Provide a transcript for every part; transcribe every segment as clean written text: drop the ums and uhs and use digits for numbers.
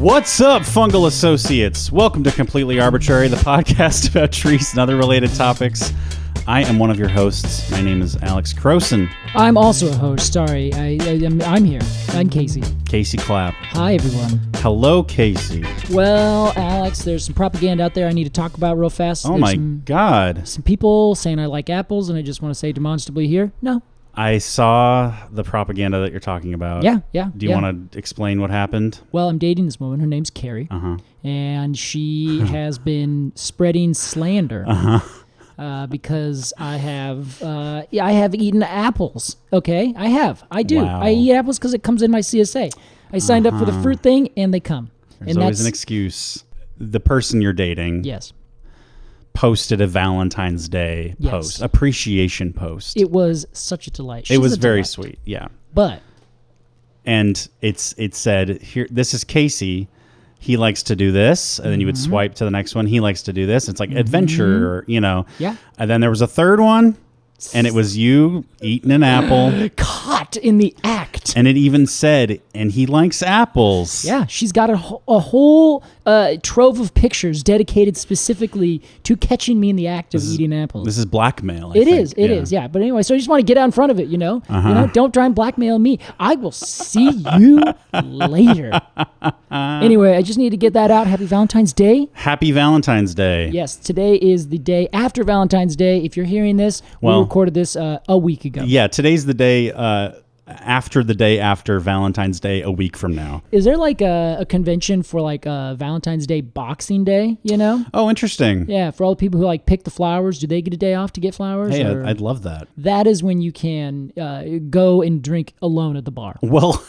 What's up, fungal associates? Welcome to Completely Arbortrary, the podcast about trees and other related topics. I am one of your hosts. My name is Alex Crowson. I'm also a host. Sorry, I'm here. I'm Casey. Casey Clapp. Hi, everyone. Hello, Casey. Well, Alex, there's some propaganda out there I need to talk about real fast. Oh, my God. Some people saying I like apples, and I just want to say demonstrably here, no. I saw the propaganda that you're talking about. Yeah. Do you want to explain what happened? Well, I'm dating this woman. Her name's Carrie. And she has been spreading slander. Because I have eaten apples. Okay, I do. Wow. I eat apples because it comes in my CSA. I signed up for the fruit thing, and they come. There's always an excuse. The person you're dating, yes, posted a Valentine's Day post, appreciation post. It was such a delight. It was very sweet. Yeah, and it said here, this is Casey. He likes to do this, and then you would swipe to the next one. He likes to do this. It's like adventure, Yeah. And then there was a third one, and it was you eating an apple. Caught in the act. And it even said, and he likes apples. Yeah, she's got a whole trove of pictures dedicated specifically to catching me in the act of eating apples. This is blackmail, It is, yeah. But anyway, so I just want to get out in front of it, you know? Don't try and blackmail me. I will see you later. Anyway, I just need to get that out. Happy Valentine's Day. Happy Valentine's Day. Yes, today is the day after Valentine's Day. If you're hearing this, we recorded this a week ago. Yeah, today's the day after the day after Valentine's Day a week from now. Is there like a convention for like Valentine's Day Boxing Day, you know? Oh, interesting. Yeah, for all the people who like pick the flowers, do they get a day off to get flowers? Hey, I'd love that. That is when you can go and drink alone at the bar. Well,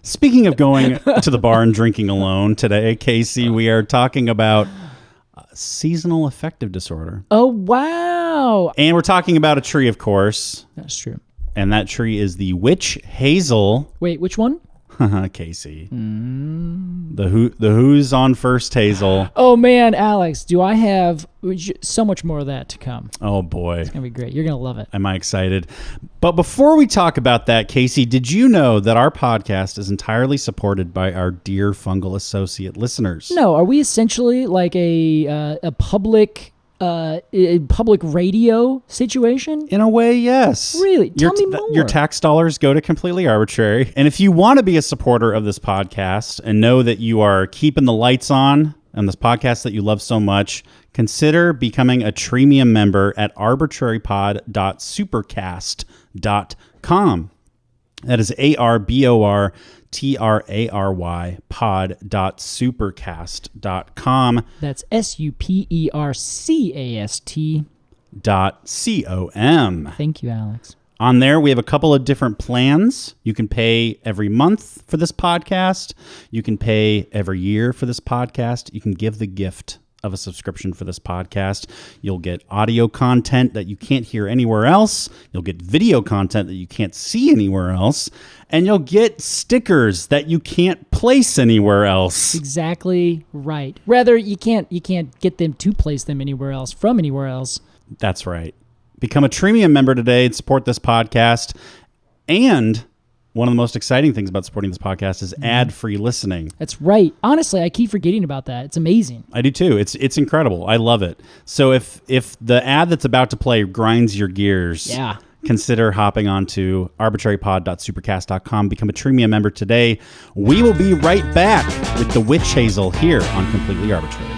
speaking of going to the bar and drinking alone today, Casey, we are talking about seasonal affective disorder. Oh, wow. And we're talking about a tree, of course. That's true. And that tree is the Witch-Hazel. Wait, which one? Casey. The who's on first hazel. Oh, man, Alex, do I have so much more of that to come. Oh, boy. It's going to be great. You're going to love it. Am I excited? But before we talk about that, Casey, did you know that our podcast is entirely supported by our dear fungal associate listeners? No, are we essentially like a public radio situation? In a way, yes. Really? Tell me more. Your tax dollars go to Completely Arbortrary. And if you want to be a supporter of this podcast and know that you are keeping the lights on this podcast that you love so much, consider becoming a Treemium member at arbortrarypod.supercast.com. That is ARBORTRARY pod.supercast.com. That's SUPERCAST.com. Thank you, Alex. On there, we have a couple of different plans. You can pay every month for this podcast. You can pay every year for this podcast. You can give the gift of a subscription for this podcast. You'll get audio content that you can't hear anywhere else. You'll get video content that you can't see anywhere else. And you'll get stickers that you can't place anywhere else. Exactly right. Rather, you can't get them to place them anywhere else from anywhere else. That's right. Become a Treemium member today and support this podcast. And one of the most exciting things about supporting this podcast is ad-free listening. That's right. Honestly, I keep forgetting about that. It's amazing. I do too. It's incredible. I love it. So if the ad that's about to play grinds your gears, consider hopping on to arbortrarypod.supercast.com. Become a Treemium member today. We will be right back with the Witch-Hazel here on Completely Arbortrary.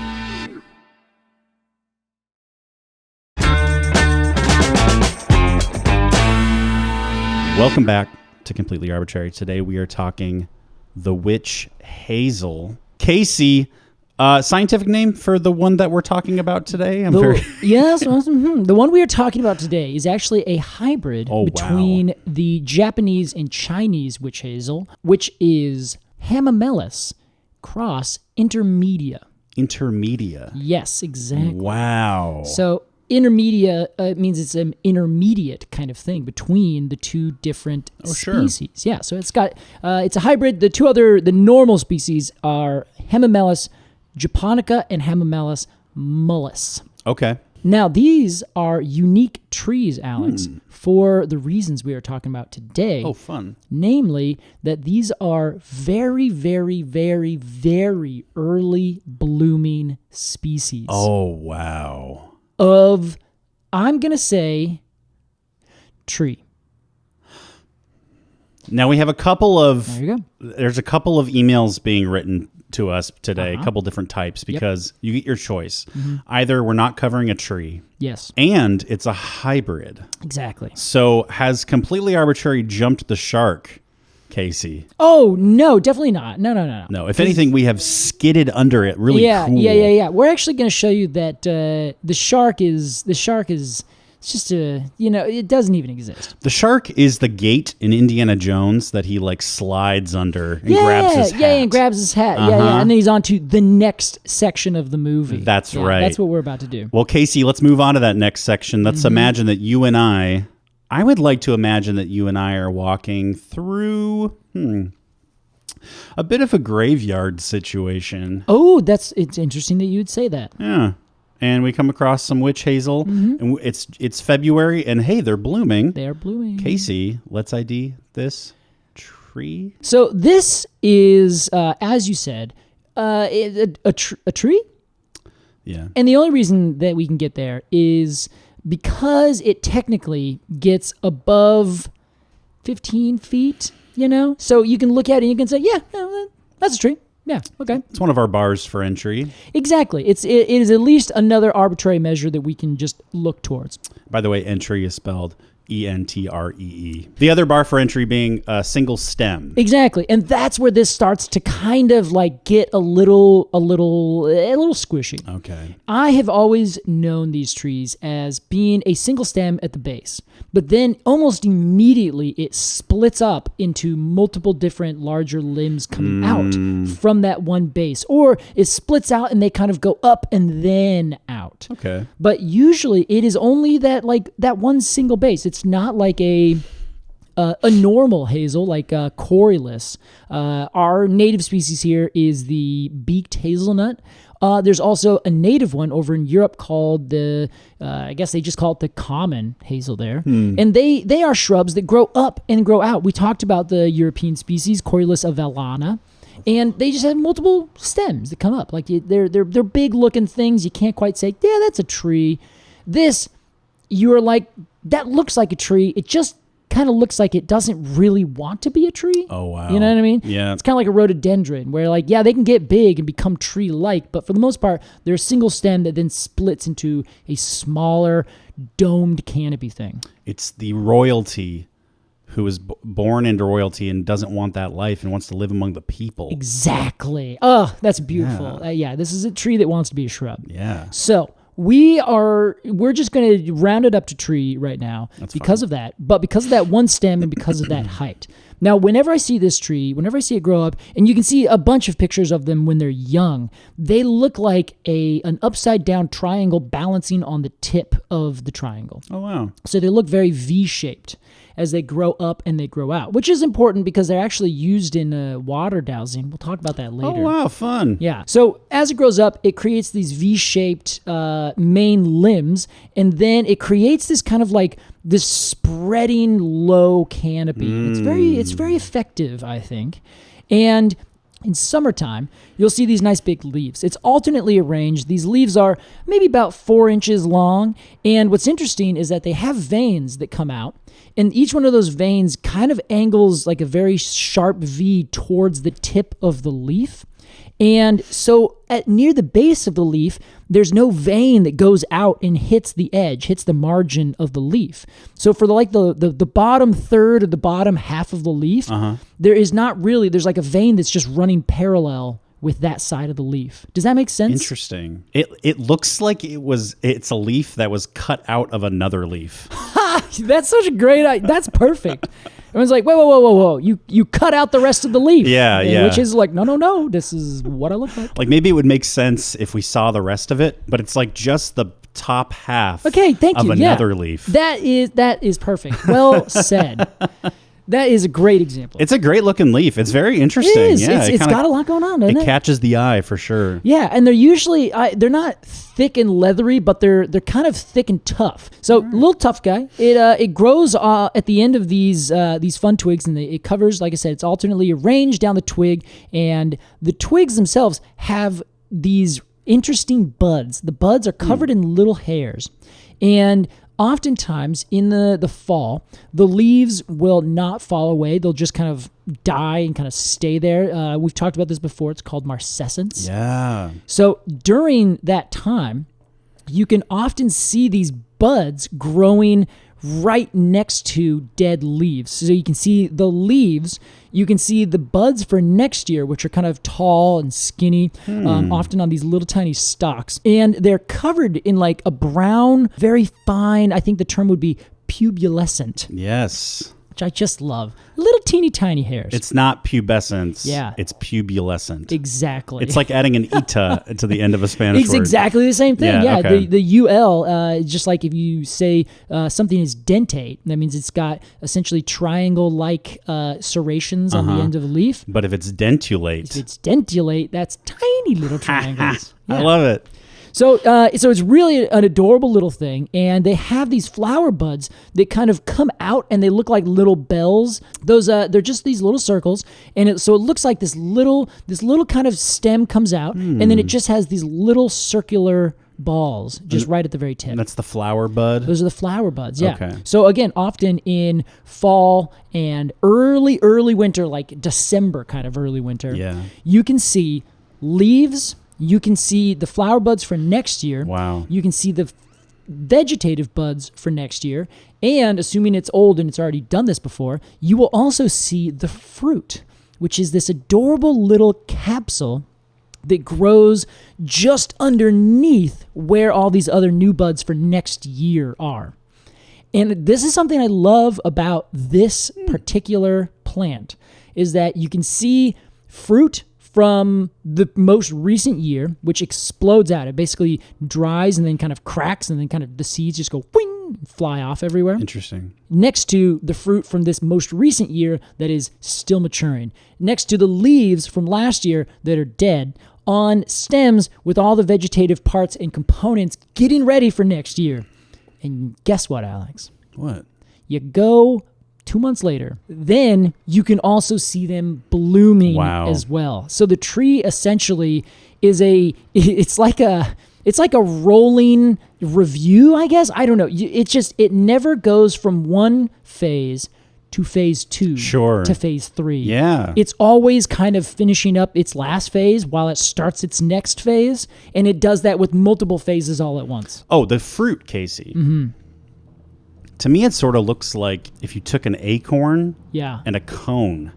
Welcome back to Completely Arbortrary. Today we are talking the Witch-Hazel. Casey, scientific name for the one that we're talking about today? Yes, the one we are talking about today is actually a hybrid between the Japanese and Chinese Witch-Hazel, which is Hamamelis cross intermedia. Intermedia? Yes, exactly. Wow. So intermedia means it's an intermediate kind of thing between the two different species. Sure. Yeah, so it's a hybrid. The normal species are Hamamelis japonica and Hamamelis mollis. Okay. Now, these are unique trees, Alex, for the reasons we are talking about today. Oh, fun. Namely, that these are very, very, very, very early blooming species. Oh, wow. Of, I'm going to say, tree. Now we have a couple of, There you go. there's a couple of emails being written to us today, a couple different types, because you get your choice. Either we're not covering a tree. Yes. And it's a hybrid. Exactly. So has Completely Arbortrary jumped the shark, Casey? Oh, no, definitely not. No. No, if anything, we have skidded under it really cool. Yeah. We're actually going to show you that the shark is it's just it doesn't even exist. The shark is the gate in Indiana Jones that he like slides under and grabs his hat. Yeah, and grabs his hat. Yeah. And then he's on to the next section of the movie. That's right. That's what we're about to do. Well, Casey, let's move on to that next section. Let's imagine that you and I would like to imagine that you and I are walking through a bit of a graveyard situation. Oh, it's interesting that you'd say that. Yeah. And we come across some Witch-Hazel, and it's February, and hey, they're blooming. They are blooming. Casey, let's ID this tree. So this is, as you said, a tree. Yeah. And the only reason that we can get there is because it technically gets above 15 feet, So you can look at it and you can say, yeah, that's a tree. Yeah, okay. It's one of our bars for entry. Exactly. It is at least another arbitrary measure that we can just look towards. By the way, entry is spelled E-N-T-R-E-E. The other bar for entry being a single stem. Exactly. And that's where this starts to kind of like get a little squishy. Okay. I have always known these trees as being a single stem at the base, but then almost immediately it splits up into multiple different larger limbs coming out from that one base, or it splits out and they kind of go up and then out. Okay. But usually it is only that one single base. It's not like a normal hazel, like Corylus. Our native species here is the beaked hazelnut. There's also a native one over in Europe called I guess they just call it the common hazel there. And they are shrubs that grow up and grow out. We talked about the European species, Corylus avellana. And they just have multiple stems that come up. Like they're big looking things. You can't quite say, yeah, that's a tree. This, you're like, that looks like a tree. It just kind of looks like it doesn't really want to be a tree. Oh, wow. You know what I mean? Yeah. It's kind of like a rhododendron where like, yeah, they can get big and become tree-like, but for the most part, they're a single stem that then splits into a smaller domed canopy thing. It's the royalty who is born into royalty and doesn't want that life and wants to live among the people. Exactly. Oh, that's beautiful. Yeah, this is a tree that wants to be a shrub. Yeah. So we're just going to round it up to tree right now because of that, but because of that one stem and because of that height. Now, whenever I see this tree, whenever I see it grow up, and you can see a bunch of pictures of them when they're young, they look like an upside down triangle balancing on the tip of the triangle. Oh, wow. So they look very V-shaped as they grow up and they grow out, which is important because they're actually used in water dowsing. We'll talk about that later. Oh, wow, fun. Yeah. So as it grows up, it creates these V-shaped main limbs, and then it creates this kind of like this spreading low canopy. It's very effective, I think. And in summertime, you'll see these nice big leaves. It's alternately arranged. These leaves are maybe about 4 inches long. And what's interesting is that they have veins that come out. And each one of those veins kind of angles like a very sharp V towards the tip of the leaf. And so near the base of the leaf, there's no vein that goes out and hits the edge, hits the margin of the leaf. So for the bottom third or the bottom half of the leaf, there is not really, there's like a vein that's just running parallel with that side of the leaf. Does that make sense? Interesting. It looks like it's a leaf that was cut out of another leaf. That's such a great idea. That's perfect. Everyone's like, whoa. You cut out the rest of the leaf. Yeah, yeah. Which is like, no. This is what I look like. Like maybe it would make sense if we saw the rest of it, but it's like just the top half of another leaf. That is perfect. Well said. That is a great example. It's a great looking leaf. It's very interesting. It is. Yeah, It's got a lot going on, doesn't it? It catches the eye for sure. Yeah, and they're usually they're not thick and leathery, but they're kind of thick and tough. So little tough guy. It grows at the end of these fun twigs, and it covers, like I said, it's alternately arranged down the twig, and the twigs themselves have these interesting buds. The buds are covered in little hairs, and oftentimes in the fall, the leaves will not fall away. They'll just kind of die and kind of stay there. We've talked about this before. It's called marcescence. Yeah. So during that time, you can often see these buds growing right next to dead leaves. So you can see the leaves, you can see the buds for next year, which are kind of tall and skinny, often on these little tiny stalks. And they're covered in like a brown, very fine, I think the term would be pubescent. Yes. Which I just love. Little teeny tiny hairs. It's not pubescence. Yeah. It's pubescent. Exactly. It's like adding an eta to the end of a Spanish It's word. exactly the same thing. Yeah. Okay. The UL, just like if you say something is dentate, that means it's got essentially triangle-like serrations on the end of a leaf. But if it's dentulate. If it's dentulate, that's tiny little triangles. I love it. So it's really an adorable little thing, and they have these flower buds that kind of come out, and they look like little bells. Those they're just these little circles, and so it looks like this little kind of stem comes out, and then it just has these little circular balls just right at the very tip. That's the flower bud? Those are the flower buds, yeah. Okay. So again, often in fall and early winter, like December kind of early winter, you can see leaves. You can see the flower buds for next year. Wow. You can see the vegetative buds for next year. And assuming it's old and it's already done this before, you will also see the fruit, which is this adorable little capsule that grows just underneath where all these other new buds for next year are. And this is something I love about this particular plant, is that you can see fruit from the most recent year, which explodes out. It basically dries and then kind of cracks, and then kind of the seeds just go wing, fly off everywhere. Interesting. Next to the fruit from this most recent year that is still maturing. Next to the leaves from last year that are dead, on stems with all the vegetative parts and components getting ready for next year. And guess what, Alex? What? You go 2 months later, then you can also see them blooming as well. So the tree essentially is it's like a rolling review, I guess. I don't know. It never goes from one phase to phase 2 to phase 3. Yeah. It's always kind of finishing up its last phase while it starts its next phase, and it does that with multiple phases all at once. Oh, the fruit, Casey. Mm-hmm. To me, it sort of looks like if you took an acorn and a cone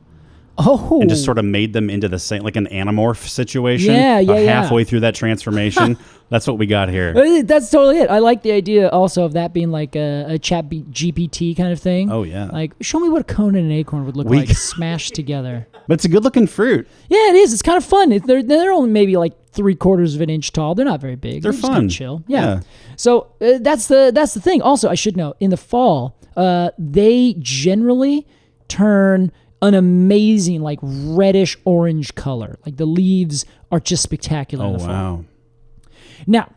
and just sort of made them into the same, like an anamorph situation. Halfway through that transformation. That's what we got here. That's totally it. I like the idea also of that being like a chat GPT kind of thing. Oh, yeah. Like, show me what a cone and an acorn would look like smashed together. But it's a good-looking fruit. Yeah, it is. It's kind of fun. They're only maybe like 3/4 of an inch tall. They're not very big. They're just fun. Kind of chill. Yeah. So that's the thing. Also, I should know, in the fall, they generally turn an amazing like reddish orange color. Like the leaves are just spectacular in the fall. Wow. Now,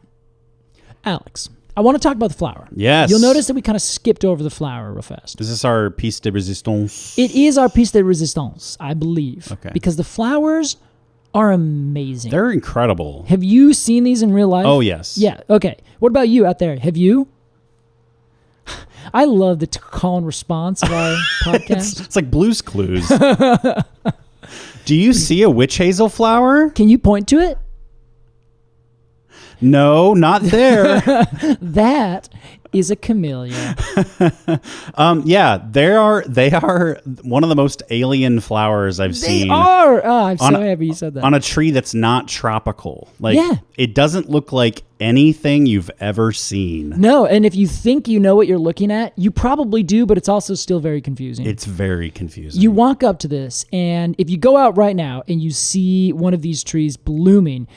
Alex, I want to talk about the flower. Yes. You'll notice that we kind of skipped over the flower real fast. Is this our piece de resistance? It is our piece de resistance, I believe. Okay. Because the flowers are amazing. They're incredible. Have you seen these in real life? Oh, yes. Yeah. Okay. What about you out there? Have you? I love the call and response of our podcast. It's like Blue's Clues. Do you see a witch-hazel flower? Can you point to it? No, not there. That is a camellia. Yeah, they are one of the most alien flowers I've seen. They are. Oh, I'm so happy you said that. On a tree that's not tropical. Like, it doesn't look like anything you've ever seen. No, and if you think you know what you're looking at, you probably do, but it's also still very confusing. It's very confusing. You walk up to this, and if you go out right now and you see one of these trees blooming,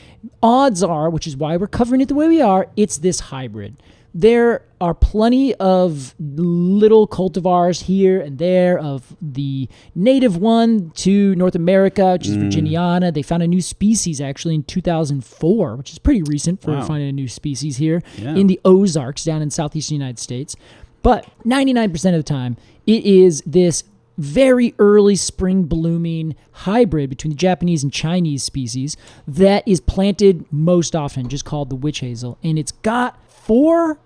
odds are, which is why we're covering it the way we are, it's this hybrid. there are plenty of little cultivars here and there of the native one to North America, which is Virginiana. They found a new species actually in 2004, which is pretty recent for finding a new species here in the Ozarks down in southeastern United States. But 99% of the time, it is this very early spring blooming hybrid between the Japanese and Chinese species that is planted most often, just called the Witch-Hazel. And it's got 4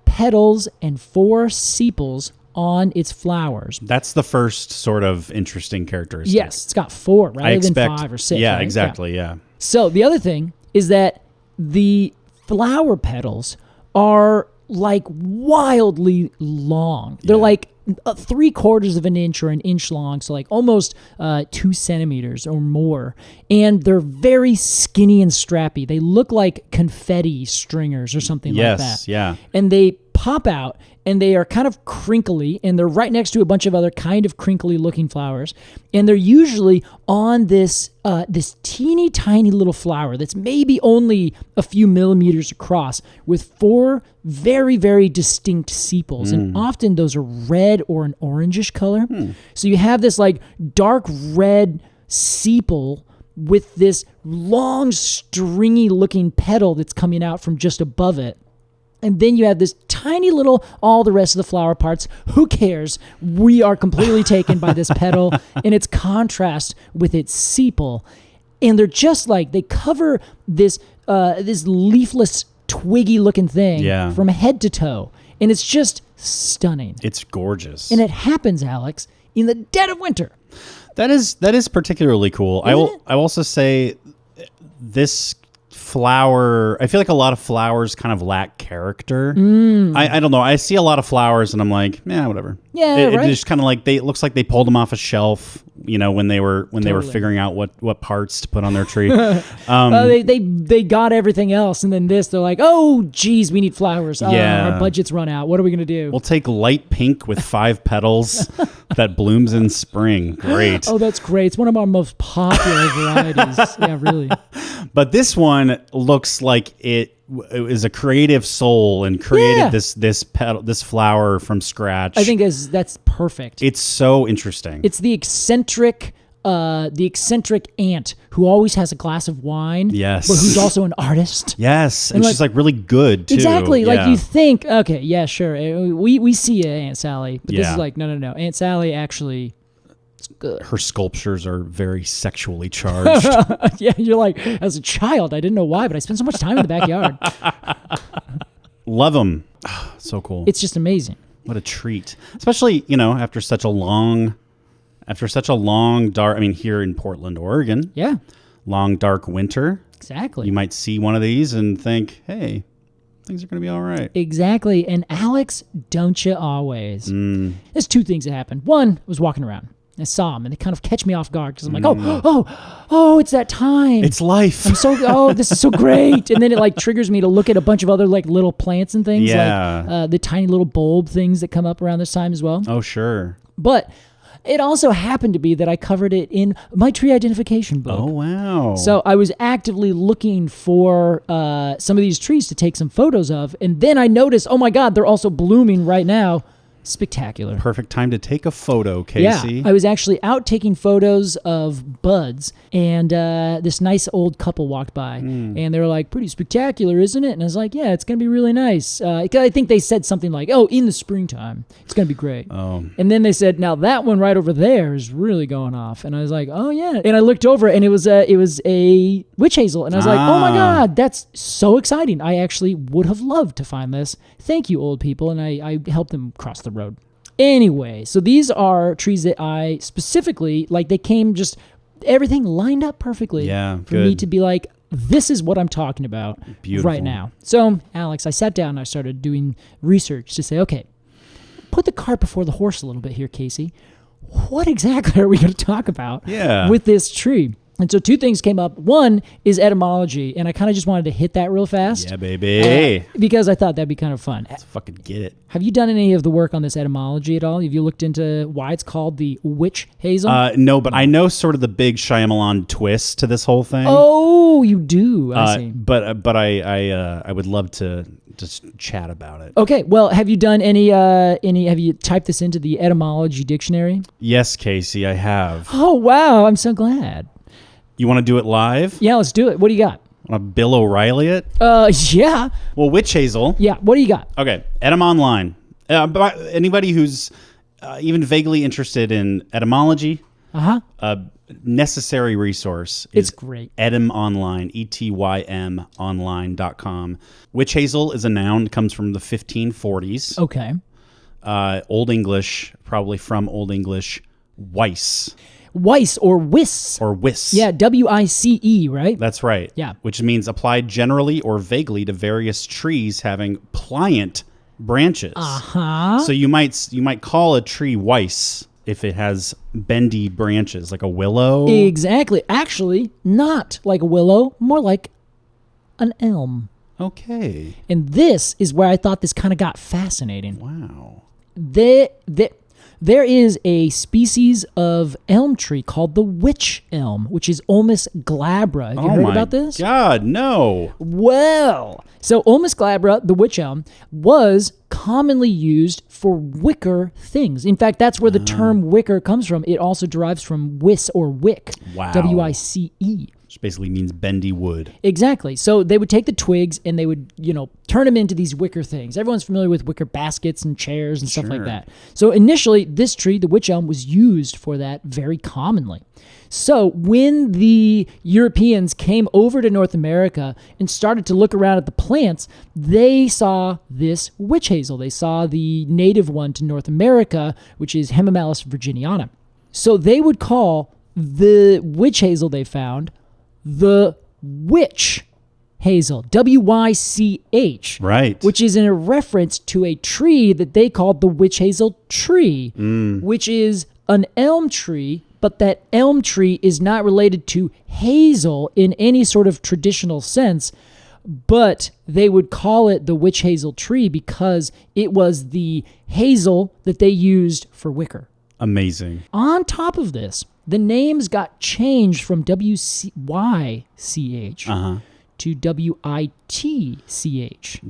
petals and 4 sepals on its flowers. That's the first sort of interesting characteristic. Yes, it's got 4 rather than 5 or 6. Yeah, right? exactly, yeah. So the other thing is that the flower petals are like wildly long. They're like 3/4 of an inch or an inch long, so like almost 2 centimeters or more. And they're very skinny and strappy. They look like confetti stringers or something like that. Yes, yeah. And they pop out, and they are kind of crinkly, and they're right next to a bunch of other kind of crinkly looking flowers. And they're usually on this this teeny tiny little flower that's maybe only a few millimeters across with 4 very, very distinct sepals. And often those are red or an orangish color. So you have this like dark red sepal with this long, stringy looking petal that's coming out from just above it. And then you have this tiny little, all the rest of the flower parts. Who cares? We are completely taken by this petal and its contrast with its sepal. And they're just like, they cover this this leafless, twiggy looking thing from head to toe. And it's just stunning. It's gorgeous. And it happens, Alex, in the dead of winter. That is particularly cool. I will also say this flower, I feel like a lot of flowers kind of lack character. I don't know. I see a lot of flowers and I'm like, yeah, whatever. Yeah, it right. just kind of like it looks like they pulled them off a shelf, you know, when they were figuring out what parts to put on their tree. They got everything else, and then they're like, oh, geez, we need flowers. Our budget's run out. What are we gonna do? We'll take light pink with 5 petals that blooms in spring. Great. Oh, that's great. It's one of our most popular varieties. Yeah, really. But this one looks like it is a creative soul and created this flower from scratch. I think that's perfect. It's so interesting. It's the eccentric aunt who always has a glass of wine. Yes. But who's also an artist. Yes. And she's like really good too. Exactly. Yeah. Like you think, okay, yeah, sure. We see you, Aunt Sally. But this is like, no. Aunt Sally actually... good. Her sculptures are very sexually charged. Yeah, you're like, as a child, I didn't know why, but I spent so much time in the backyard. Love them. So cool. It's just amazing. What a treat. Especially, you know, after such a long dark, I mean, here in Portland, Oregon. Yeah. Long, dark winter. Exactly. You might see one of these and think, hey, things are going to be all right. Exactly. And Alex, don't you always? There's 2 things that happened. One, I was walking around. I saw them, and they kind of catch me off guard because I'm like, oh, it's that time. It's life. This is so great. And then it like triggers me to look at a bunch of other like little plants and things, like the tiny little bulb things that come up around this time as well. Oh, sure. But it also happened to be that I covered it in my tree identification book. Oh, wow. So I was actively looking for some of these trees to take some photos of, and then I noticed, oh my God, they're also blooming right now. Spectacular. Perfect time to take a photo, Casey. Yeah, I was actually out taking photos of buds, and this nice old couple walked by, and they were like, pretty spectacular, isn't it? And I was like, yeah, it's going to be really nice. I think they said something like, oh, in the springtime, it's going to be great. Oh. And then they said, now that one right over there is really going off. And I was like, oh, yeah. And I looked over, and it was a Witch-Hazel, and I was like, oh, my God, that's so exciting. I actually would have loved to find this. Thank you, old people. And I helped them cross the road. Anyway, so these are trees that I specifically, like they came just, everything lined up perfectly for me to be like, this is what I'm talking about right now. So, Alex, I sat down and I started doing research to say, okay, put the cart before the horse a little bit here, Casey. What exactly are we going to talk about with this tree? And so 2 things came up. One is etymology, and I kind of just wanted to hit that real fast. Yeah, baby. Because I thought that'd be kind of fun. Let's fucking get it. Have you done any of the work on this etymology at all? Have you looked into why it's called the Witch-Hazel? No, but I know sort of the big Shyamalan twist to this whole thing. Oh, you do. I see. But I would love to just chat about it. Okay, well, have you done any, have you typed this into the etymology dictionary? Yes, Casey, I have. Oh, wow, I'm so glad. You want to do it live? Yeah, let's do it. What do you got? Want to Bill O'Reilly it? Yeah. Well, Witch-Hazel. Yeah, what do you got? Okay, Etym Online. But anybody who's even vaguely interested in etymology, necessary resource. It's great. Etym Online, ETYM online.com. Witch-Hazel is a noun. It comes from the 1540s. Okay. Old English, probably from Old English, Weiss. Weiss or Wiss. Or Wiss. Yeah, W-I-C-E, right? That's right. Yeah. Which means applied generally or vaguely to various trees having pliant branches. So you might call a tree Weiss if it has bendy branches, like a willow. Exactly. Actually, not like a willow, more like an elm. Okay. And this is where I thought this kind of got fascinating. Wow. There is a species of elm tree called the witch elm, which is Ulmus glabra. Have you heard about this? God, no. Well, so Ulmus glabra, the witch elm, was commonly used for wicker things. In fact, that's where the term wicker comes from. It also derives from wis or wick. Wow. W-I-C-E. Which basically means bendy wood. Exactly. So they would take the twigs and they would, turn them into these wicker things. Everyone's familiar with wicker baskets and chairs and stuff like that. So initially, this tree, the witch elm, was used for that very commonly. So when the Europeans came over to North America and started to look around at the plants, they saw this witch hazel. They saw the native one to North America, which is Hamamelis virginiana. So they would call the witch hazel they found the witch hazel, W-Y-C-H. Right. Which is in a reference to a tree that they called the witch hazel tree, which is an elm tree, but that elm tree is not related to hazel in any sort of traditional sense, but they would call it the witch hazel tree because it was the hazel that they used for wicker. Amazing. On top of this, the names got changed from W-Y-C-H to W-I-T-C-H.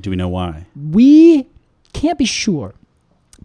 Do we know why? We can't be sure,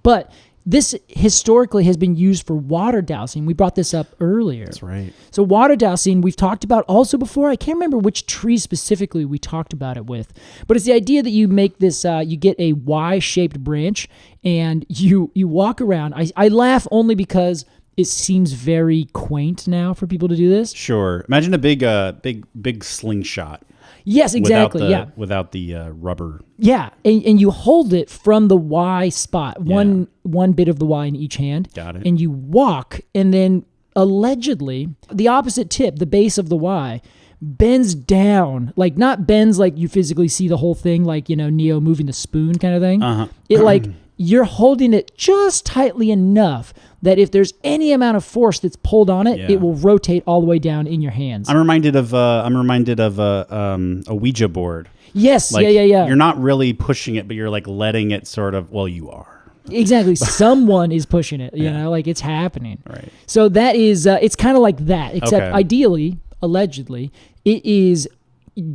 but this historically has been used for water dowsing. We brought this up earlier. That's right. So water dowsing, we've talked about also before. I can't remember which tree specifically we talked about it with, but it's the idea that you make this, you get a Y-shaped branch and you walk around. I laugh only because it seems very quaint now for people to do this. Sure. Imagine a big slingshot. Yes, exactly. Without the rubber. Yeah, and you hold it from the Y spot, one bit of the Y in each hand. Got it. And you walk, and then allegedly, the opposite tip, the base of the Y, bends down. Like, not bends like you physically see the whole thing, like, Neo moving the spoon kind of thing. It you're holding it just tightly enough that if there's any amount of force that's pulled on it, it will rotate all the way down in your hands. I'm reminded of a Ouija board. Yes, like, yeah. You're not really pushing it, but you're like letting it sort of. Well, you are. Exactly. Someone is pushing it. You know, like it's happening. Right. So that is, it's kind of like that, except ideally, allegedly, it is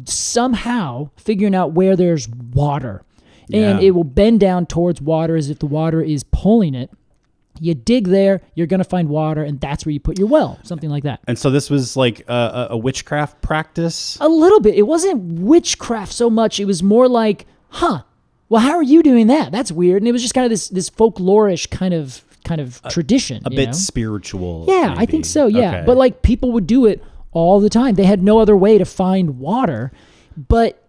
somehow figuring out where there's water. And it will bend down towards water as if the water is pulling it. You dig there, you're going to find water, and that's where you put your well, something like that. And so this was like a witchcraft practice? A little bit. It wasn't witchcraft so much. It was more like, well, how are you doing that? That's weird. And it was just kind of this folklorish kind of tradition. A bit spiritual. Yeah, maybe. I think so, yeah. Okay. But like people would do it all the time. They had no other way to find water, but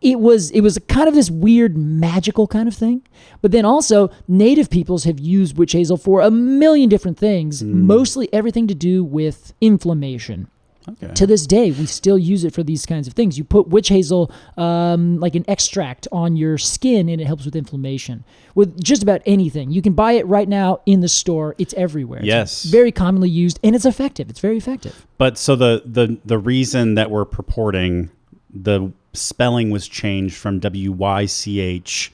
it was kind of this weird magical kind of thing. But then also native peoples have used witch hazel for a million different things, mostly everything to do with inflammation. Okay. To this day, we still use it for these kinds of things. You put witch hazel, like an extract, on your skin, and it helps with inflammation. With just about anything. You can buy it right now in the store. It's everywhere. Yes. It's very commonly used, and it's effective. It's very effective. But so the reason that we're purporting the spelling was changed from W-Y-C-H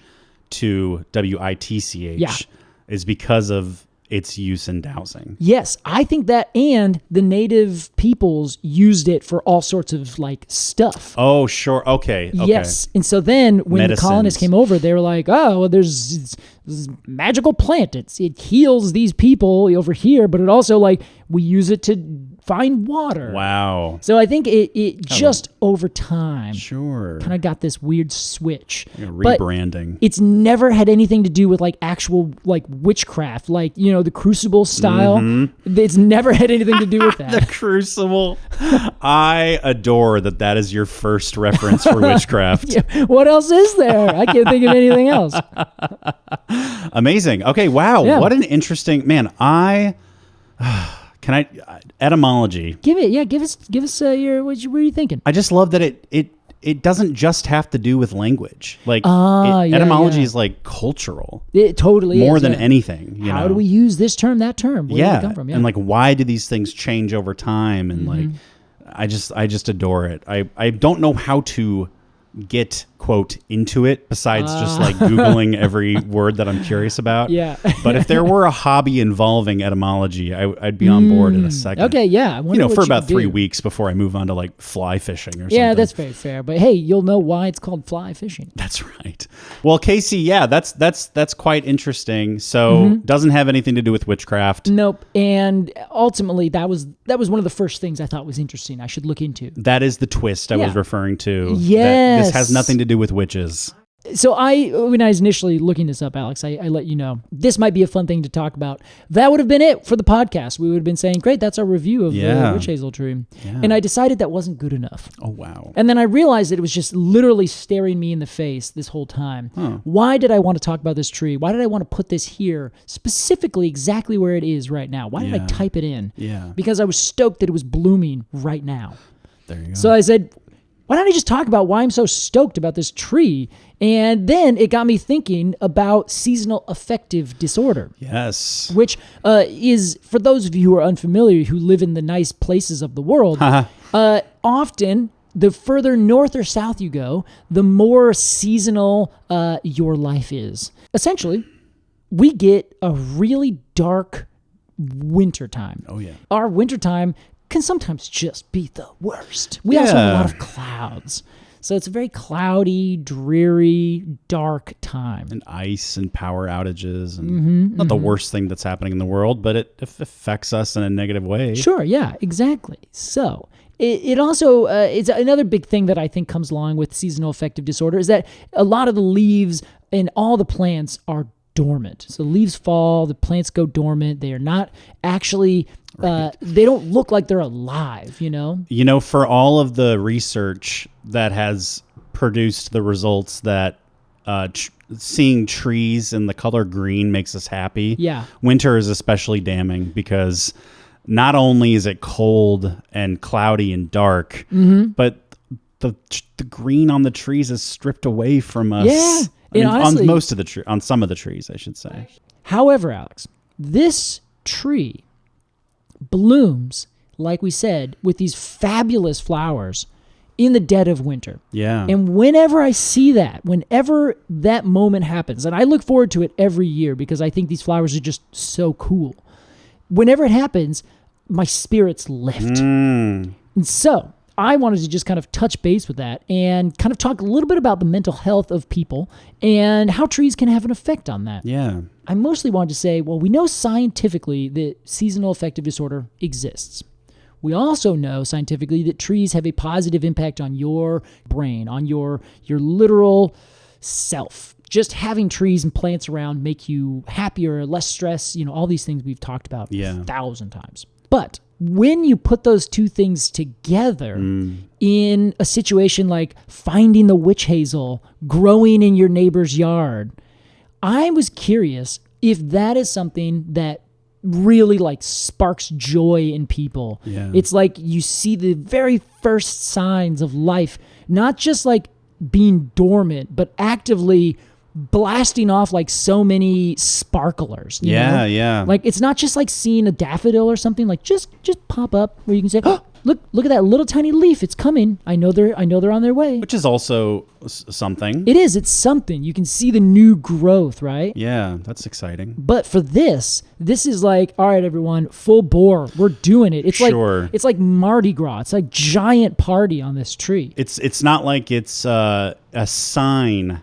to W-I-T-C-H is because of its use in dowsing. Yes, I think that, and the native peoples used it for all sorts of like stuff. Oh, sure. Okay. Yes. And so then when the colonists came over, they were like, oh, well, there's this magical plant. It heals these people over here, but it also like we use it to find water. Wow. So I think it just over time kind of got this weird switch. Rebranding. But it's never had anything to do with like actual like witchcraft, like, you know, the Crucible style. Mm-hmm. It's never had anything to do with that. The Crucible. I adore that is your first reference for witchcraft. Yeah. What else is there? I can't think of anything else. Amazing. Okay. Wow. Yeah. What an interesting, man. Can I etymology? Give us your what are you thinking? I just love that it doesn't just have to do with language. Like etymology is like cultural. It totally more is, than anything. How do we use this term, that term? Where did it come from? Yeah. And like why do these things change over time? And like I just adore it. I don't know how to get quote into it besides just like Googling every word that I'm curious about. Yeah. But if there were a hobby involving etymology, I'd be on board in a second. Okay, yeah. For about 3 weeks before I move on to like fly fishing or something. Yeah, that's very fair. But hey, you'll know why it's called fly fishing. That's right. Well, Casey, yeah, that's quite interesting. So doesn't have anything to do with witchcraft. Nope. And ultimately that was one of the first things I thought was interesting. I should look into. That is the twist I was referring to. Yes. This has nothing to do with witches. So when I was initially looking this up, Alex, I let you know this might be a fun thing to talk about. That would have been it for the podcast. We would have been saying, great, that's our review of the Witch-Hazel tree. Yeah. And I decided that wasn't good enough. Oh, wow. And then I realized that it was just literally staring me in the face this whole time. Huh. Why did I want to talk about this tree? Why did I want to put this here, specifically exactly where it is right now? Why did I type it in? Yeah. Because I was stoked that it was blooming right now. There you go. So I said, why don't I just talk about why I'm so stoked about this tree? And then it got me thinking about seasonal affective disorder. Yes. Which is, for those of you who are unfamiliar, who live in the nice places of the world, often the further north or south you go, the more seasonal your life is. Essentially, we get a really dark wintertime. Oh, yeah. Our wintertime can sometimes just be the worst. We also have a lot of clouds. So it's a very cloudy, dreary, dark time. And ice and power outages. And not the worst thing that's happening in the world, but it affects us in a negative way. Sure, yeah, exactly. So it also, it's another big thing that I think comes along with seasonal affective disorder is that a lot of the leaves and all the plants are dormant. So leaves fall, the plants go dormant. They are not actually... they don't look like they're alive, you know? You know, for all of the research that has produced the results that seeing trees in the color green makes us happy, winter is especially damning because not only is it cold and cloudy and dark, but the green on the trees is stripped away from us. Yeah. Honestly, on some of the trees, I should say. However, Alex, this tree blooms, like we said, with these fabulous flowers in the dead of winter. Yeah. And whenever I see that, whenever that moment happens, and I look forward to it every year because I think these flowers are just so cool. Whenever it happens, my spirits lift. And so I wanted to just kind of touch base with that and kind of talk a little bit about the mental health of people and how trees can have an effect on that. Yeah. I mostly wanted to say, well, we know scientifically that seasonal affective disorder exists. We also know scientifically that trees have a positive impact on your brain, on your literal self. Just having trees and plants around make you happier, less stress, all these things we've talked about 1,000 times. But when you put those two things together in a situation like finding the witch-hazel growing in your neighbor's yard, I was curious if that is something that really sparks joy in people. Yeah. It's like you see the very first signs of life, not just being dormant, but actively blasting off so many sparklers. You know? Yeah. It's not just seeing a daffodil or something just pop up where you can say, oh, Look at that little tiny leaf. It's coming. I know they're on their way. Which is also something. It is. It's something. You can see the new growth, right? Yeah, that's exciting. But for this is like, all right, everyone, full bore. We're doing it. It's it's like Mardi Gras. It's like giant party on this tree. It's not like it's a sign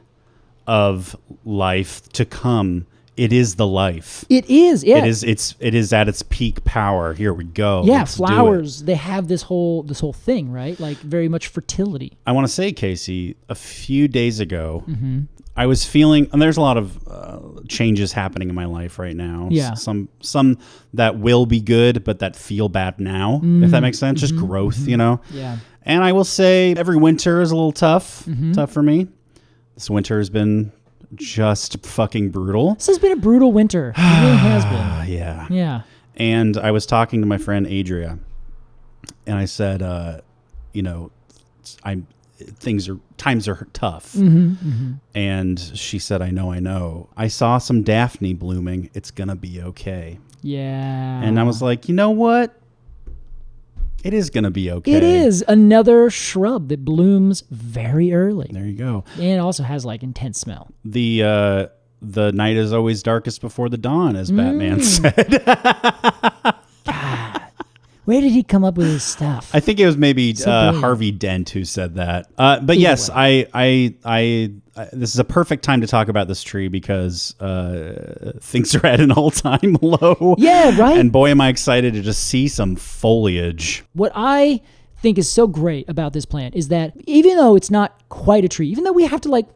of life to come. It is the life. It is, yeah. It is at its peak power. Here we go. Yeah, Let's flowers. They have this whole thing, right? Like very much fertility. I want to say, Casey, a few days ago, I was feeling, and there's a lot of changes happening in my life right now. Yeah. Some that will be good, but that feel bad now, if that makes sense. Just growth, you know? Yeah. And I will say every winter is a little tough for me. This winter has been just fucking brutal. This has been a brutal winter. It really has been. Yeah. Yeah. And I was talking to my friend Adria, and I said, times are tough. And she said, I know. I saw some Daphne blooming. It's gonna be okay. Yeah. And I was like, you know what? It is going to be okay. It is another shrub that blooms very early. There you go. And it also has like intense smell. The night is always darkest before the dawn, as Batman said. God, where did he come up with his stuff? I think it was maybe Harvey Dent who said that. But yes, I this is a perfect time to talk about this tree because things are at an all-time low. Yeah, right. And boy, am I excited to just see some foliage. What I think is so great about this plant is that even though it's not quite a tree, even though we have to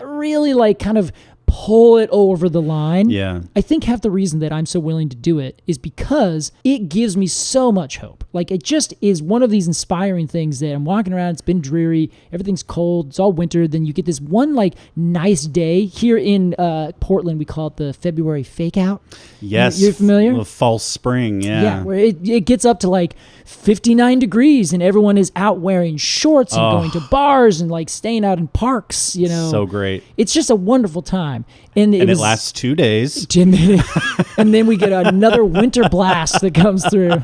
really kind of pull it over the line. Yeah. I think half the reason that I'm so willing to do it is because it gives me so much hope. Like it just is one of these inspiring things that I'm walking around. It's been dreary. Everything's cold. It's all winter. Then you get this one like nice day here in Portland. We call it the February fake out. Yes. You're familiar? The false spring. Yeah. Yeah. Where it gets up to like 59 degrees and everyone is out wearing shorts and going to bars and like staying out in parks, you know. So great. It's just a wonderful time. And it lasts 2 days. And then we get another winter blast that comes through.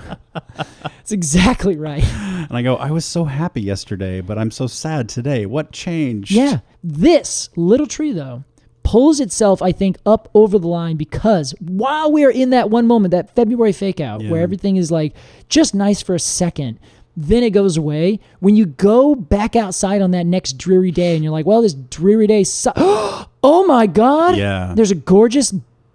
It's exactly right. And I go, I was so happy yesterday, but I'm so sad today. What changed? Yeah. This little tree, though, pulls itself, I think, up over the line because while we're in that one moment, that February fake out, where everything is like just nice for a second, then it goes away. When you go back outside on that next dreary day and you're like, well, this dreary day oh my God. Yeah. There's a gorgeous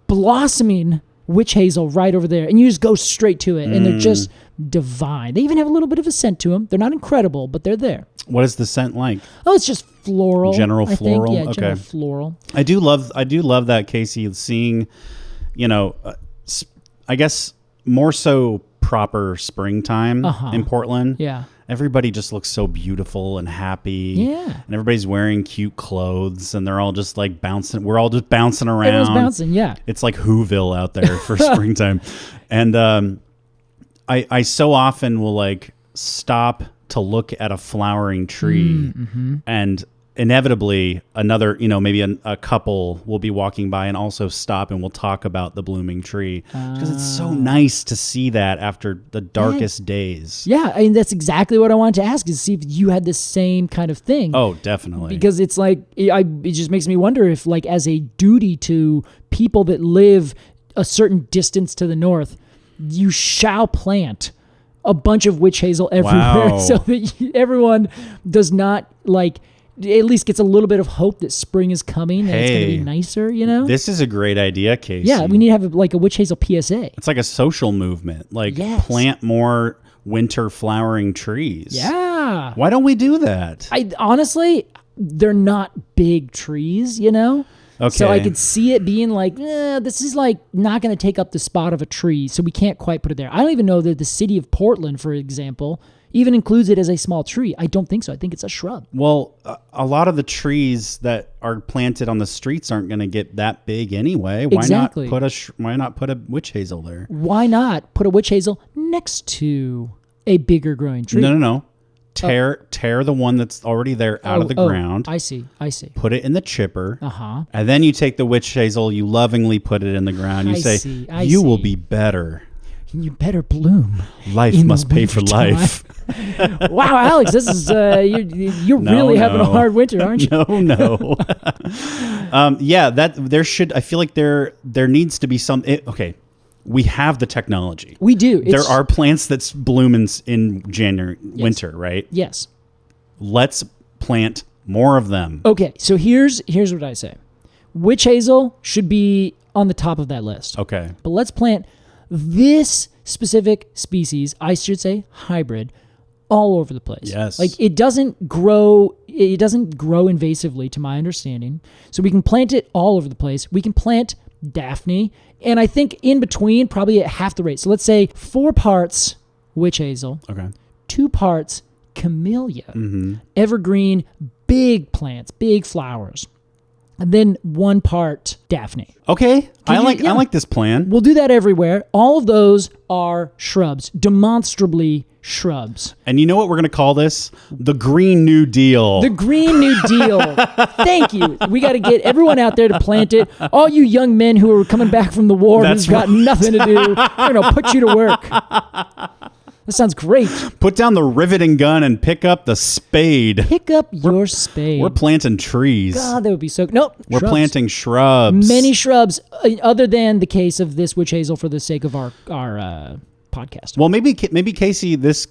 blossoming witch hazel right over there. And you just go straight to it. And they're just divine. They even have a little bit of a scent to them. They're not incredible, but they're there. What is the scent like? Oh, it's just floral. General floral? I think. Yeah, okay. general floral. I do love that, Casey, seeing, I guess more so proper springtime in Portland. Yeah. Everybody just looks so beautiful and happy. Yeah. And everybody's wearing cute clothes and they're all just like bouncing. We're all just bouncing around. Everyone's bouncing, yeah. It's like Whoville out there for springtime. And I so often will like stop to look at a flowering tree and inevitably another, maybe a couple will be walking by and also stop and we'll talk about the blooming tree because it's so nice to see that after the darkest days. Yeah, I mean, that's exactly what I wanted to ask is see if you had the same kind of thing. Oh, definitely. Because it's like, it just makes me wonder if like as a duty to people that live a certain distance to the north, you shall plant a bunch of witch hazel everywhere so that everyone does not like... at least gets a little bit of hope that spring is coming and it's going to be nicer, This is a great idea, Casey. Yeah, we need to have like a witch hazel PSA. It's like a social movement. Like plant more winter flowering trees. Yeah. Why don't we do that? Honestly, they're not big trees, Okay. So I could see it being like, this is like not going to take up the spot of a tree, so we can't quite put it there. I don't even know that the city of Portland, for example, even includes it as a small tree. I don't think so. I think it's a shrub. Well, a lot of the trees that are planted on the streets aren't going to get that big anyway. Why not put a witch hazel there? Why not put a witch hazel next to a bigger growing tree? No. Tear the one that's already there out of the ground. I see. Put it in the chipper. And then you take the witch hazel, you lovingly put it in the ground. You say, you will be better. you better bloom. Life must pay for life. Wow, Alex, this is you're really having a hard winter, aren't you? No. I feel like there needs to be some. Okay, we have the technology. We do. There are plants that bloom in January, winter, right? Yes. Let's plant more of them. Okay, so here's what I say. Witch-Hazel should be on the top of that list. Okay. But let's plant this specific species, I should say hybrid, all over the place. Yes. Like it doesn't grow invasively to my understanding. So we can plant it all over the place. We can plant Daphne, and I think in between probably at half the rate. So let's say 4 parts Witch-Hazel. Okay. 2 parts Camellia. Evergreen, big plants, big flowers. And then 1 part Daphne. Okay. I like this plan. We'll do that everywhere. All of those are shrubs, demonstrably shrubs. And you know what we're going to call this? The Green New Deal. The Green New Deal. Thank you. We got to get everyone out there to plant it. All you young men who are coming back from the war who've got nothing to do, we're going to put you to work. That sounds great. Put down the riveting gun and pick up the spade. Pick up your spade. We're planting trees. God, that would be so... Nope. We're planting shrubs. Many shrubs, other than the case of this Witch-Hazel for the sake of our podcast. Well, maybe Casey, this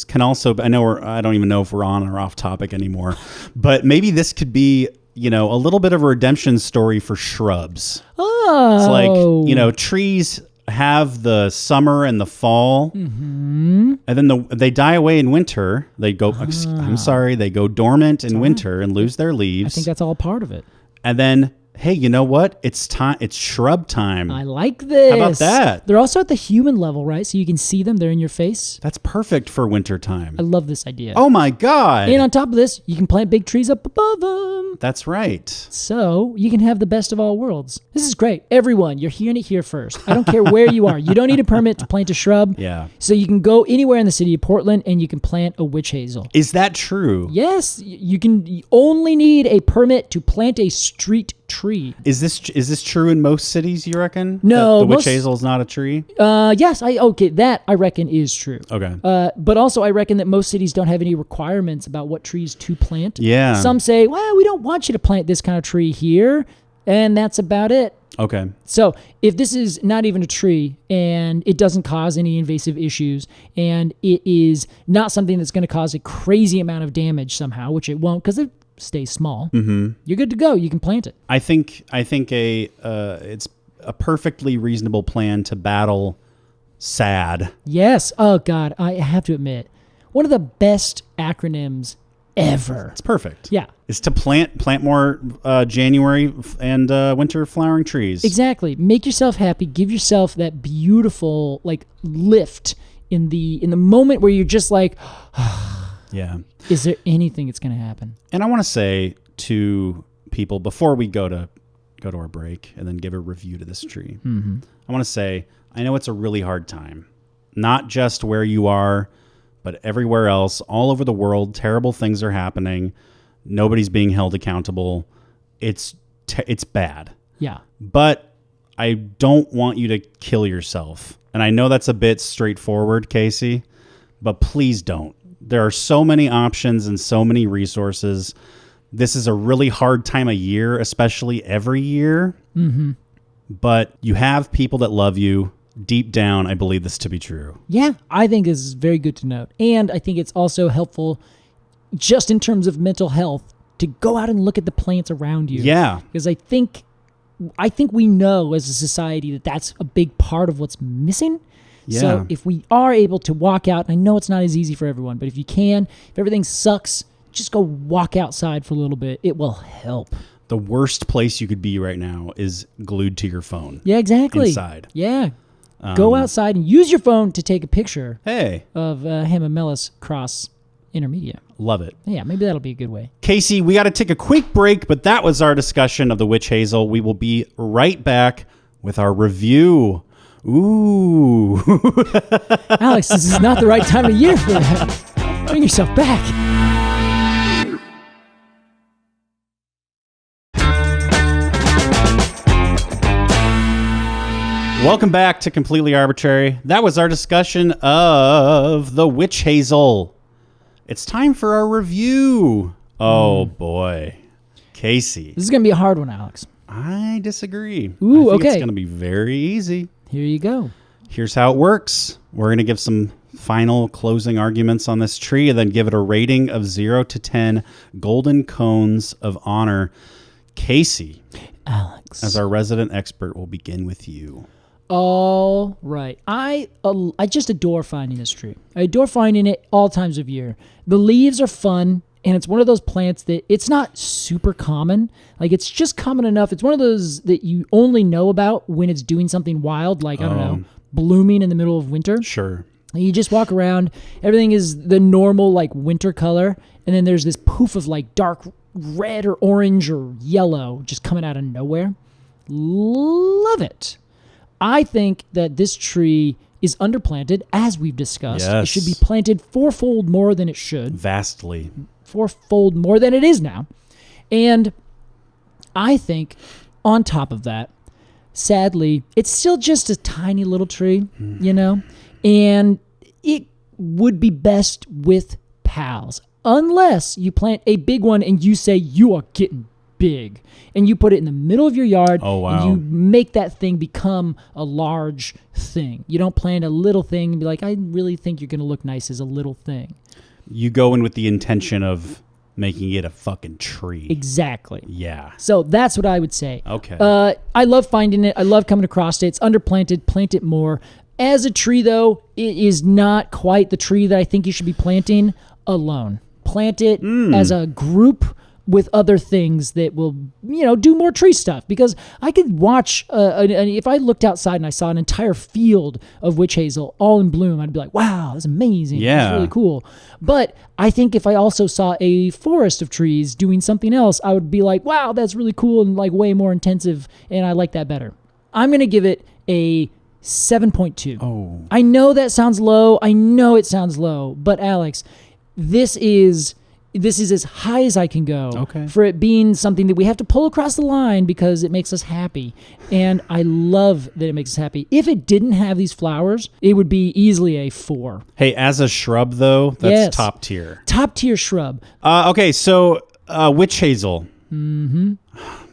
can also... I don't even know if we're on or off topic anymore, but maybe this could be, a little bit of a redemption story for shrubs. Oh. It's like, trees have the summer and the fall, and then they die away in winter. They go. I'm sorry, they go dormant in winter and lose their leaves. I think that's all part of it. And then, hey, you know what? It's time. It's shrub time. I like this. How about that? They're also at the human level, right? So you can see them. They're in your face. That's perfect for winter time. I love this idea. Oh my God! And on top of this, you can plant big trees up above them. That's right. So you can have the best of all worlds. This is great. Everyone, you're hearing it here first. I don't care where you are. You don't need a permit to plant a shrub. Yeah. So you can go anywhere in the city of Portland and you can plant a Witch-Hazel. Is that true? Yes. You only need a permit to plant a street tree. Is this true in most cities, you reckon? No. The Witch-Hazel is not a tree? Yes. That I reckon is true. Okay. But also I reckon that most cities don't have any requirements about what trees to plant. Yeah. Some say, well, we don't want you to plant this kind of tree here, and that's about it. Okay. So if this is not even a tree and it doesn't cause any invasive issues and it is not something that's going to cause a crazy amount of damage somehow, which it won't because it stays small, you're good to go. You can plant it. I think it's a perfectly reasonable plan to battle S.A.D. Yes. Oh, God. I have to admit, one of the best acronyms ever. It's perfect. Yeah. Is to plant more January and winter flowering trees. Exactly. Make yourself happy. Give yourself that beautiful lift in the moment where you're just like, yeah. Is there anything that's going to happen? And I want to say to people before we go to our break and then give a review to this tree. I want to say I know it's a really hard time, not just where you are, but everywhere else, all over the world. Terrible things are happening. Nobody's being held accountable. It's bad. Yeah. But I don't want you to kill yourself. And I know that's a bit straightforward, Casey, but please don't. There are so many options and so many resources. This is a really hard time of year, especially every year. But you have people that love you. Deep down, I believe this to be true. Yeah, I think this is very good to note. And I think it's also helpful just in terms of mental health to go out and look at the plants around you. Yeah. Because I think we know as a society that that's a big part of what's missing. Yeah. So if we are able to walk out, and I know it's not as easy for everyone, but if you can, if everything sucks, just go walk outside for a little bit. It will help. The worst place you could be right now is glued to your phone. Yeah, exactly. Inside. Yeah. Go outside and use your phone to take a picture of Hamamelis cross intermedia. Love it. Yeah, maybe that'll be a good way. Casey, we got to take a quick break, but that was our discussion of the Witch-Hazel. We will be right back with our review. Ooh. Alex, this is not the right time of year for that. Bring yourself back. Welcome back to Completely Arbortrary. That was our discussion of the Witch-Hazel. It's time for our review. Oh, boy. Casey. This is going to be a hard one, Alex. I disagree. Ooh, I think okay. It's going to be very easy. Here you go. Here's how it works. We're going to give some final closing arguments on this tree and then give it a rating of 0 to 10 golden cones of honor. Casey, Alex, as our resident expert, will begin with you. All right. I just adore finding this tree. I adore finding it all times of year. The leaves are fun, and it's one of those plants that it's not super common. Like, it's just common enough. It's one of those that you only know about when it's doing something wild, like, I don't know, blooming in the middle of winter. Sure. And you just walk around. Everything is the normal, like, winter color, and then there's this poof of, like, dark red or orange or yellow just coming out of nowhere. Love it. I think that this tree is underplanted, as we've discussed. Yes. It should be planted fourfold more than it should. Vastly. Fourfold more than it is now. And I think, on top of that, sadly, it's still just a tiny little tree, you know? And it would be best with pals. Unless you plant a big one and you say you are getting big, and you put it in the middle of your yard, and you make that thing become a large thing. You don't plant a little thing and be like, I really think you're going to look nice as a little thing. You go in with the intention of making it a fucking tree. Exactly. Yeah. So that's what I would say. Okay. I love finding it. I love coming across it. It's underplanted. Plant it more. As a tree, though, it is not quite the tree that I think you should be planting alone. Plant it as a group with other things that will, you know, do more tree stuff. Because I could watch, if I looked outside and I saw an entire field of witch hazel all in bloom, I'd be like, wow, that's amazing. Yeah. That's really cool. But I think if I also saw a forest of trees doing something else, I would be like, wow, that's really cool and like way more intensive, and I like that better. I'm going to give it a 7.2. Oh. I know that sounds low. I know it sounds low. But Alex, this is as high as I can go for it being something that we have to pull across the line because it makes us happy. And I love that it makes us happy. If it didn't have these flowers, it would be easily a 4. Hey, as a shrub, though, that's top tier. Top tier shrub. Okay, so witch hazel. Mm-hmm.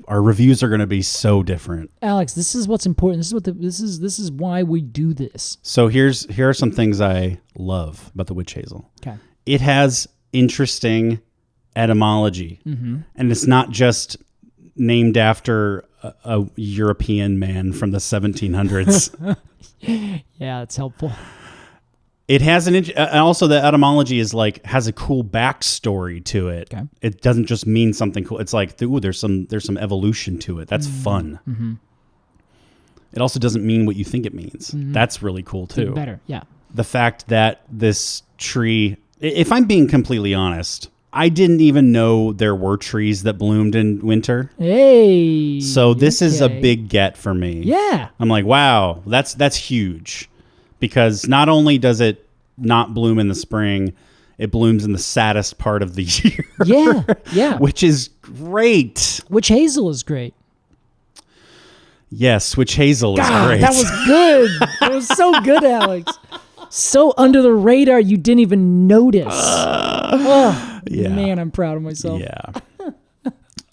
Our reviews are going to be so different. Alex, this is what's important. This is why we do this. So here are some things I love about the witch hazel. Okay. It has interesting etymology, and it's not just named after a European man from the 1700s. Yeah, that's helpful. It has and also the etymology is like has a cool backstory to it. Okay. It doesn't just mean something cool. It's like, ooh, there's some evolution to it. That's fun. Mm-hmm. It also doesn't mean what you think it means. Mm-hmm. That's really cool too. Even better, yeah. The fact that this tree, if I'm being completely honest, I didn't even know there were trees that bloomed in winter. Hey. So this is a big get for me. Yeah. I'm like, wow, that's huge. Because not only does it not bloom in the spring, it blooms in the saddest part of the year. Yeah. Which is great. Witch hazel is great. Yes, witch hazel is great. That was good. That was so good, Alex. So under the radar, you didn't even notice. Yeah. Man, I'm proud of myself. Yeah.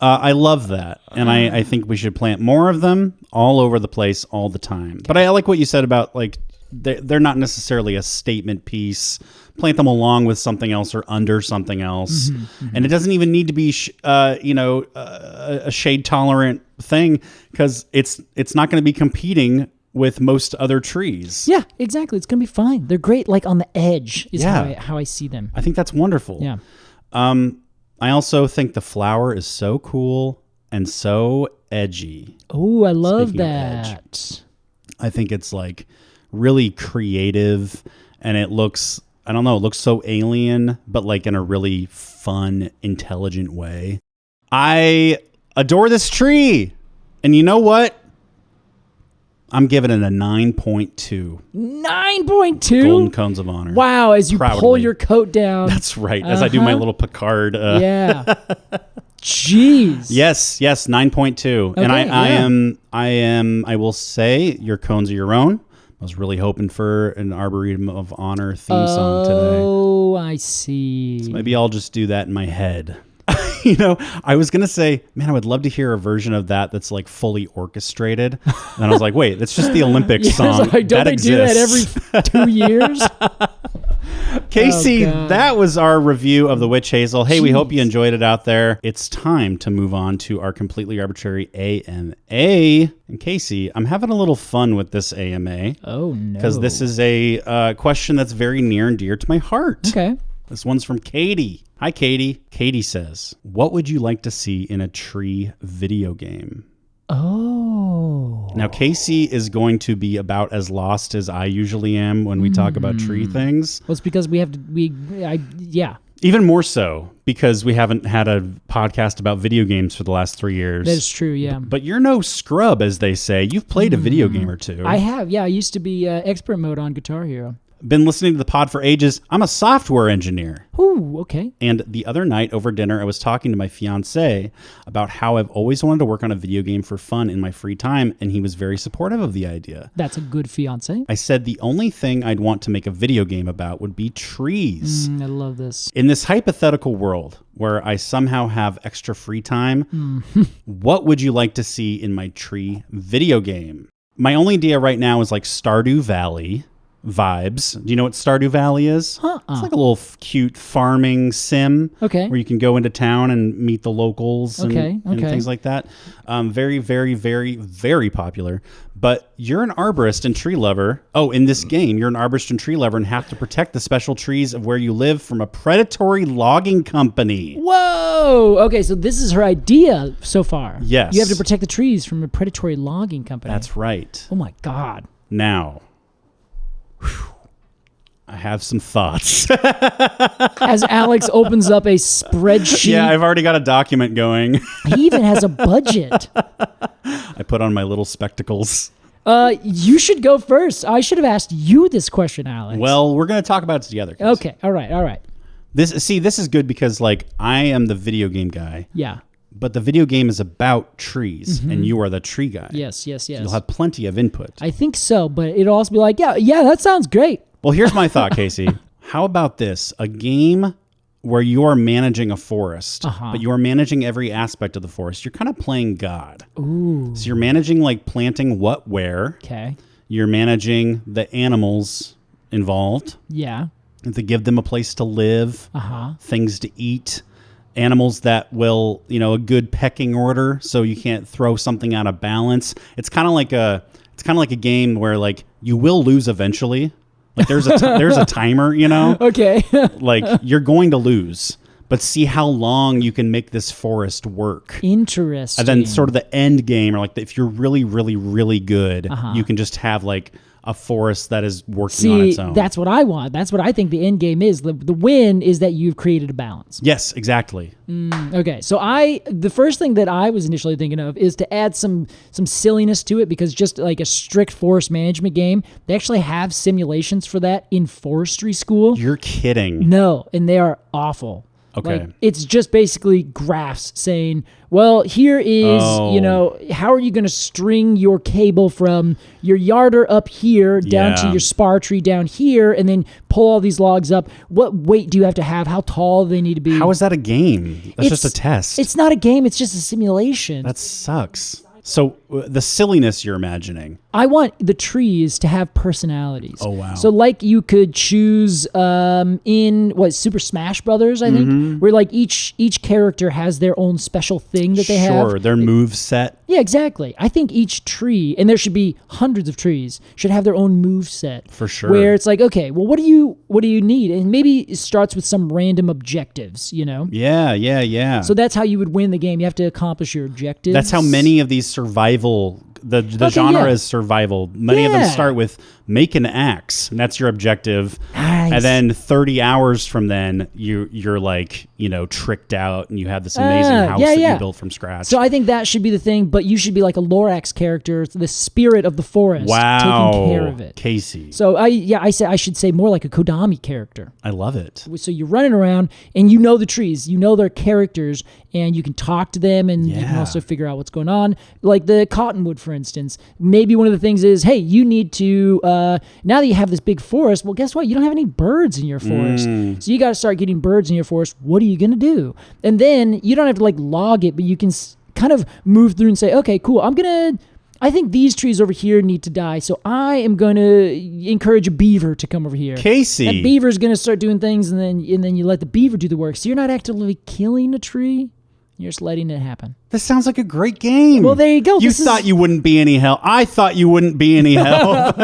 I love that. And I think we should plant more of them all over the place all the time. But I like what you said about, like, they're not necessarily a statement piece. Plant them along with something else or under something else. And it doesn't even need to be, a shade-tolerant thing because it's not going to be competing with most other trees. Yeah, exactly. It's going to be fine. They're great, like, on the edge is how I see them. I think that's wonderful. Yeah. I also think the flower is so cool and so edgy. Oh, I love Speaking of that. I think it's like really creative and it looks, I don't know, it looks so alien, but like in a really fun, intelligent way. I adore this tree. And you know what? I'm giving it a 9.2. 9.2? Golden cones of honor. Wow, as you pull your coat down. That's right. As I do my little Picard. Yeah. Jeez. Yes, 9.2. Okay, And yeah. I will say your cones are your own. I was really hoping for an Arboretum of Honor theme song today. Oh, I see. So maybe I'll just do that in my head. You know, I was going to say, man, I would love to hear a version of that that's like fully orchestrated. And I was like, wait, that's just the Olympics song. Like, don't that they exists. do that every 2 years? Casey, God. that was our review of the Witch-Hazel. Hey, we hope you enjoyed it out there. It's time to move on to our completely arbitrary AMA. And Casey, I'm having a little fun with this AMA. Oh, no. Because this is a question that's very near and dear to my heart. Okay. This one's from Katie. Hi, Katie. Katie says, what would you like to see in a tree video game? Oh. Now, Casey is going to be about as lost as I usually am when we talk about tree things. Well, it's because we have to, yeah. Even more so because we haven't had a podcast about video games for the last 3 years. That's true, yeah. But you're no scrub, as they say. You've played a video game or two. I have, yeah. I used to be expert mode on Guitar Hero. Been listening to the pod for ages. I'm a software engineer. Ooh, okay. And the other night over dinner, I was talking to my fiance about how I've always wanted to work on a video game for fun in my free time, and he was very supportive of the idea. That's a good fiance. I said the only thing I'd want to make a video game about would be trees. I love this. In this hypothetical world where I somehow have extra free time, what would you like to see in my tree video game? My only idea right now is like Stardew Valley vibes. Do you know what Stardew Valley is? It's like a little cute farming sim where you can go into town and meet the locals and things like that. Very, very, very, very popular. But you're an arborist and tree lover. Oh, in this game, you're an arborist and tree lover and have to protect the special trees of where you live from a predatory logging company. Whoa! Okay, so this is her idea so far. Yes. You have to protect the trees from a predatory logging company. That's right. Oh my God. Now, I have some thoughts. As Alex opens up a spreadsheet. Yeah, I've already got a document going. He even has a budget. I put on my little spectacles. You should go first. I should have asked you this question, Alex. Well, we're going to talk about it together. Okay, all right. This is good because, like, I am the video game guy. Yeah. But the video game is about trees, and you are the tree guy. Yes. So you'll have plenty of input. I think so, but it'll also be like, yeah, that sounds great. Well, here's my thought, Casey. How about this? A game where you are managing a forest, but you are managing every aspect of the forest. You're kind of playing God. Ooh. So you're managing, like, planting what, where. Okay. You're managing the animals involved. Yeah. And to give them a place to live, things to eat. Animals that will, a good pecking order, so you can't throw something out of balance. It's kind of like a game where, like, you will lose eventually. Like there's a timer, Okay. Like you're going to lose, but see how long you can make this forest work. Interesting. And then sort of the end game, or like if you're really, really, really good, you can just have like a forest that is working on its own. That's what I want. That's what I think the end game is. The win is that you've created a balance. Yes, exactly. Okay, so the first thing that I was initially thinking of is to add some silliness to it, because just like a strict forest management game, they actually have simulations for that in forestry school. You're kidding. No, and they are awful. Okay. Like, it's just basically graphs saying, well, here is, how are you going to string your cable from your yarder up here down to your spar tree down here, and then pull all these logs up? What weight do you have to have? How tall do they need to be? How is that a game? That's just a test. It's not a game. It's just a simulation. That sucks. So the silliness you're imagining. I want the trees to have personalities. Oh, wow. So like you could choose in Super Smash Brothers, I think, where like each character has their own special thing that they have. Sure, their move set. Yeah, exactly. I think each tree, and there should be hundreds of trees, should have their own move set. For sure. Where it's like, okay, well, what do you need? And maybe it starts with some random objectives, Yeah. So that's how you would win the game. You have to accomplish your objectives. That's how many of these survival, the genre is survival. Many of them start with make an axe, and that's your objective. Nice. And then 30 hours from then, you're like, tricked out, and you have this amazing house that you built from scratch. So I think that should be the thing, but you should be like a Lorax character, the spirit of the forest, taking care of it. Casey. So I should say more like a Kodami character. I love it. So you're running around, and you know the trees, you know their characters, and you can talk to them, and you can also figure out what's going on. Like the cottonwood, for instance. Maybe one of the things is, hey, you need to, now that you have this big forest, well, guess what? You don't have any birds in your forest. So you got to start getting birds in your forest. What are you going to do? And then you don't have to like log it, but you can kind of move through and say, okay, cool. I think these trees over here need to die, so I am going to encourage a beaver to come over here. Casey. That beaver's going to start doing things, and then you let the beaver do the work. So you're not actively killing a tree. You're just letting it happen. This sounds like a great game. Well, there you go. You thought you wouldn't be any help. I thought you wouldn't be any help.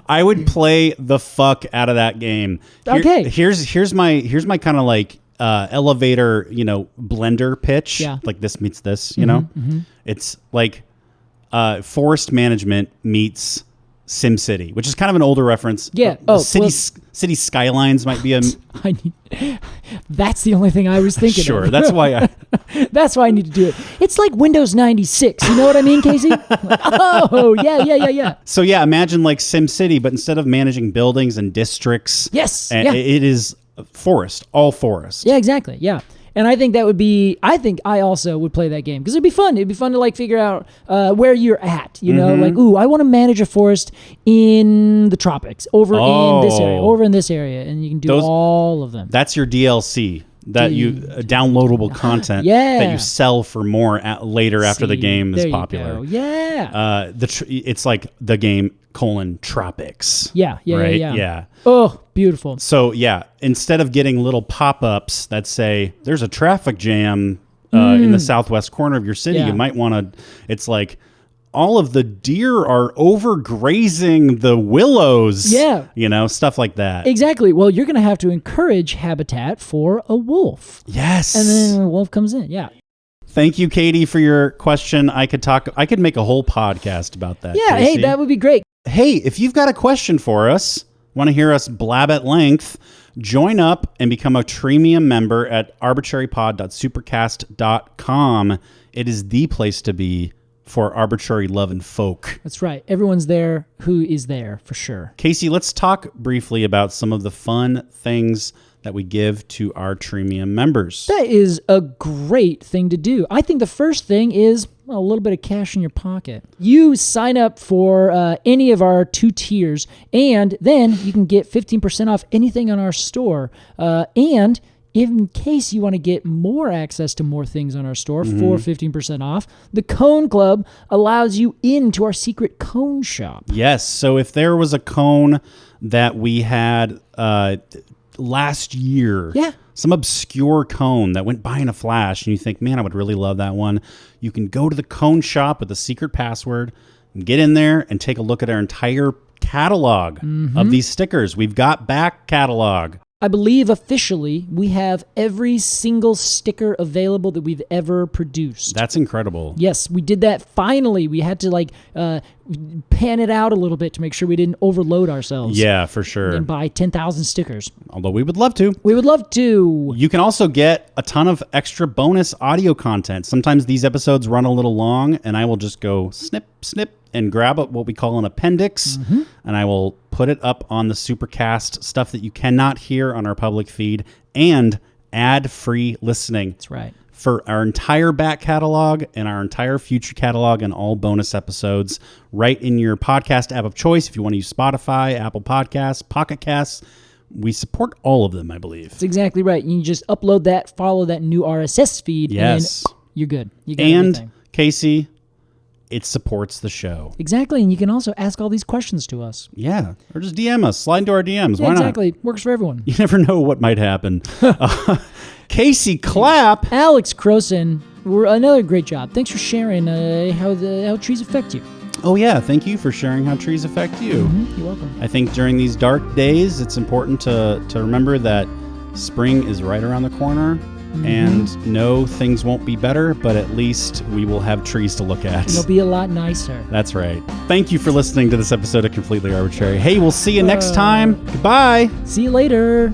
I would play the fuck out of that game. Okay. Here's my kind of like elevator, blender pitch. Yeah. Like this meets this, It's like forest management meets SimCity, which is kind of an older reference. Yeah. City Skylines might be a... That's the only thing I was thinking Sure, of. that's why That's why I need to do it. It's like Windows 96. You know what I mean, Casey? Oh, yeah. So yeah, imagine like SimCity, but instead of managing buildings and districts... Yes. It is forest, all forest. Yeah, exactly. Yeah. And I think I also would play that game because it'd be fun. It'd be fun to like figure out where you're at, like, ooh, I want to manage a forest in the tropics over in this area. And you can do all of them. That's your DLC. Downloadable content that you sell for more later after the game is popular. Go. Yeah. It's like the game Tropics. Yeah. Yeah. Oh, beautiful. So yeah, instead of getting little pop-ups that say there's a traffic jam in the southwest corner of your city, you might want to. It's like all of the deer are overgrazing the willows. Yeah. Stuff like that. Exactly. Well, you're going to have to encourage habitat for a wolf. Yes. And then a wolf comes in. Yeah. Thank you, Katie, for your question. I could make a whole podcast about that. Yeah. Casey. Hey, that would be great. Hey, if you've got a question for us, want to hear us blab at length, join up and become a Treemium member at arbitrarypod.supercast.com. It is the place to be for arbitrary love and folk. That's right. Everyone's there who is there for sure. Casey, let's talk briefly about some of the fun things that we give to our Treemium members. That is a great thing to do. I think the first thing is a little bit of cash in your pocket. You sign up for any of our 2 tiers, and then you can get 15% off anything on our store. And in case you want to get more access to more things on our store for 15% off, the Cone Club allows you into our secret cone shop. Yes. So if there was a cone that we had last year, some obscure cone that went by in a flash, and you think, man, I would really love that one, you can go to the cone shop with a secret password and get in there and take a look at our entire catalog of these stickers. We've got back catalog. I believe officially we have every single sticker available that we've ever produced. That's incredible. Yes, we did that finally. We had to pan it out a little bit to make sure we didn't overload ourselves. Yeah, for sure. And buy 10,000 stickers. Although we would love to. We would love to. You can also get a ton of extra bonus audio content. Sometimes these episodes run a little long, and I will just go snip, snip, and grab what we call an appendix, and I will put it up on the Supercast, stuff that you cannot hear on our public feed, and ad-free listening. That's right. For our entire back catalog and our entire future catalog and all bonus episodes right in your podcast app of choice. If you want to use Spotify, Apple Podcasts, Pocket Casts, we support all of them, I believe. That's exactly right. You just upload that, follow that new RSS feed, and you're good. You got everything. Casey, it supports the show. Exactly, and you can also ask all these questions to us. Yeah, or just DM us. Slide into our DMs. Yeah, Why exactly. not? Works for everyone. You never know what might happen. Casey Clapp. Alex Crowson, another great job. Thanks for sharing how trees affect you. Oh, yeah. Thank you for sharing how trees affect you. You're welcome. I think during these dark days, it's important to remember that spring is right around the corner And no, things won't be better, but at least we will have trees to look at. It'll be a lot nicer. That's right. Thank you for listening to this episode of Completely Arbortrary. Hey, we'll see you next time. Goodbye. See you later.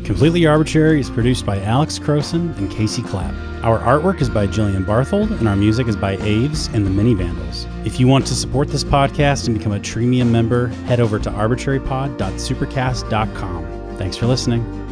Completely Arbortrary is produced by Alex Crowson and Casey Clapp. Our artwork is by Jillian Barthold, and our music is by Aves and the Mini Vandals. If you want to support this podcast and become a Treemium member, head over to arbitrarypod.supercast.com. Thanks for listening.